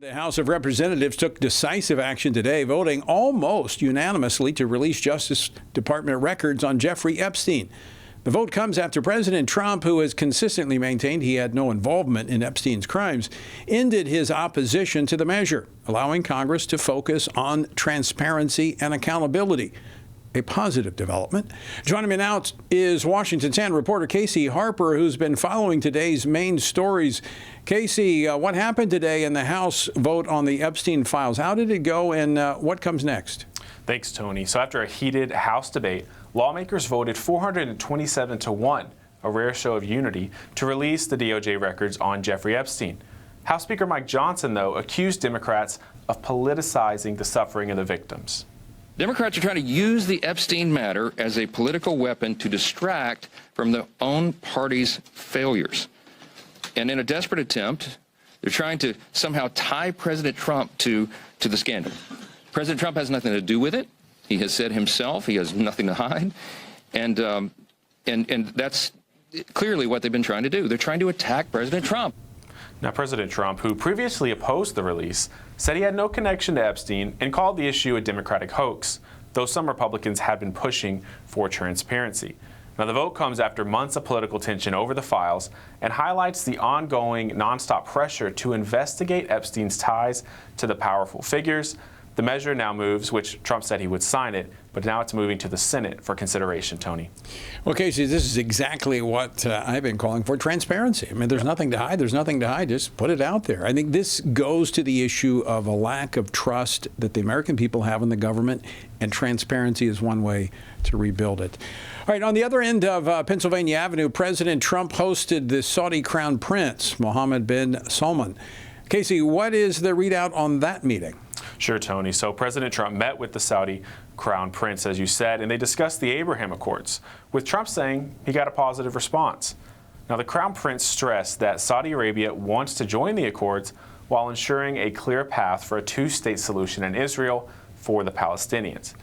The House of Representatives took decisive action today, voting almost unanimously to release Justice Department records on Jeffrey Epstein. The vote comes after President Trump, who has consistently maintained he had no involvement in Epstein's crimes, ended his opposition to the measure, allowing Congress to focus on transparency and accountability. A positive development. Joining me now is Washington Sun reporter Casey Harper, who's been following today's main stories. Casey, what happened today in the House vote on the Epstein files? How did it go, and what comes next? Thanks, Tony. So after a heated House debate, lawmakers voted 427 to 1, a rare show of unity, to release the DOJ records on Jeffrey Epstein. House Speaker Mike Johnson, though, accused Democrats of politicizing the suffering of the victims. Democrats are trying to use the Epstein matter as a political weapon to distract from their own party's failures. And in a desperate attempt, they're trying to somehow tie President Trump to the scandal. President Trump has nothing to do with it. He has said himself he has nothing to hide. And that's clearly what they've been trying to do. They're trying to attack President Trump. Now, President Trump, who previously opposed the release, said he had no connection to Epstein and called the issue a Democratic hoax, though some Republicans had been pushing for transparency. Now, the vote comes after months of political tension over the files and highlights the ongoing nonstop pressure to investigate Epstein's ties to the powerful figures. The measure now moves, which Trump said he would sign it, but now it's moving to the Senate for consideration, Tony. Well, Casey, this is exactly what I've been calling for, transparency. I mean, there's nothing to hide. There's nothing to hide. Just put it out there. I think this goes to the issue of a lack of trust that the American people have in the government, and transparency is one way to rebuild it. All right, on the other end of Pennsylvania Avenue, President Trump hosted the Saudi Crown Prince, Mohammed bin Salman. Casey, what is the readout on that meeting? Sure, Tony. So President Trump met with the Saudi Crown Prince, as you said, and they discussed the Abraham Accords, with Trump saying he got a positive response. Now, the Crown Prince stressed that Saudi Arabia wants to join the Accords while ensuring a clear path for a two-state solution in Israel for the Palestinians.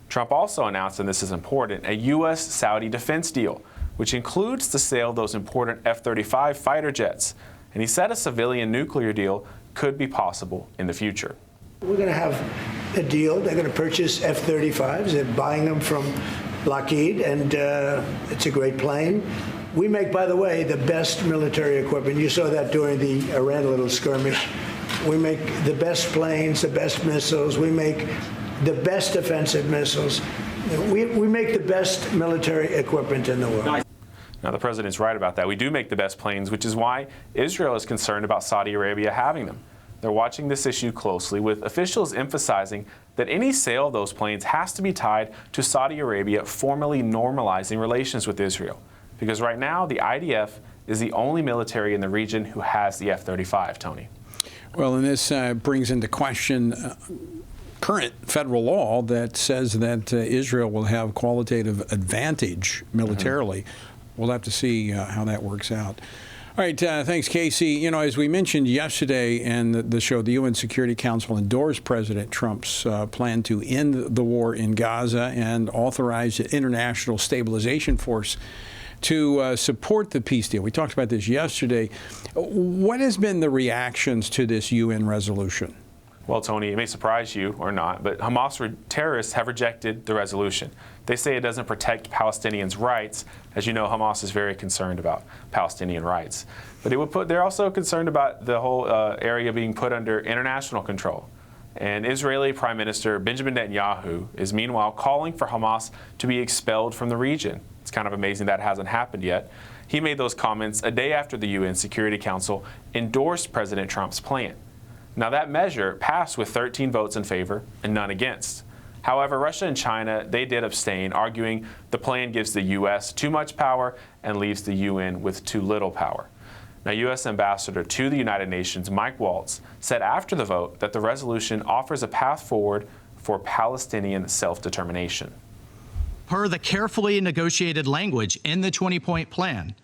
Trump also announced, and this is important, a U.S.-Saudi defense deal, which includes the sale of those important F-35 fighter jets. And he said a civilian nuclear deal could be possible in the future. We're going to have a deal. They're going to purchase F-35s. They're buying them from Lockheed, and it's a great plane. We make, by the way, the best military equipment. You saw that during the Iran little skirmish. We make the best planes, the best missiles. We make the best offensive missiles. We make the best military equipment in the world. Now, the president's right about that. We do make the best planes, which is why Israel is concerned about Saudi Arabia having them. They're watching this issue closely, with officials emphasizing that any sale of those planes has to be tied to Saudi Arabia formally normalizing relations with Israel. Because right now, the IDF is the only military in the region who has the F-35, Tony. Well, and this brings into question current federal law that says that Israel will have qualitative advantage militarily. We'll have to see how that works out. All right, thanks, Casey. You know, as we mentioned yesterday in the show, the UN Security Council endorsed President Trump's plan to end the war in Gaza and authorize an international stabilization force to support the peace deal. We talked about this yesterday. What has been the reactions to this UN resolution? Well, Tony, it may surprise you or not, but Hamas terrorists have rejected the resolution. They say it doesn't protect Palestinians' rights. As you know, Hamas is very concerned about Palestinian rights. But they're also concerned about the whole area being put under international control. And Israeli Prime Minister Benjamin Netanyahu is meanwhile calling for Hamas to be expelled from the region. It's kind of amazing that hasn't happened yet. He made those comments a day after the UN Security Council endorsed President Trump's plan. Now, that measure passed with 13 votes in favor and none against. However, Russia and China, they did abstain, arguing the plan gives the U.S. too much power and leaves the UN with too little power. Now, U.S. Ambassador to the United Nations, Mike Waltz, said after the vote that the resolution offers a path forward for Palestinian self-determination. Per the carefully negotiated language in the 20-point plan,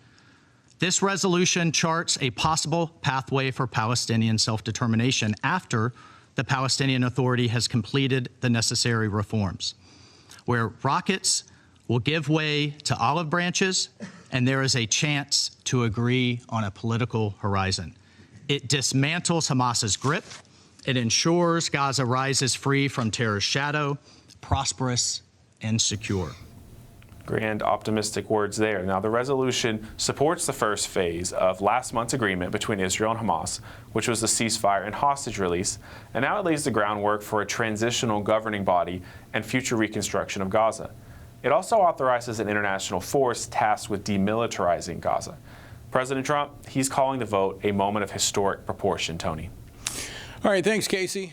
this resolution charts a possible pathway for Palestinian self-determination after the Palestinian Authority has completed the necessary reforms, where rockets will give way to olive branches and there is a chance to agree on a political horizon. It dismantles Hamas's grip It ensures Gaza rises free from terror's shadow, prosperous and secure. Grand optimistic words there. Now, the resolution supports the first phase of last month's agreement between Israel and Hamas, which was the ceasefire and hostage release, and now it lays the groundwork for a transitional governing body and future reconstruction of Gaza. It also authorizes an international force tasked with demilitarizing Gaza. President Trump, he's calling the vote a moment of historic proportion, Tony. All right, thanks, Casey.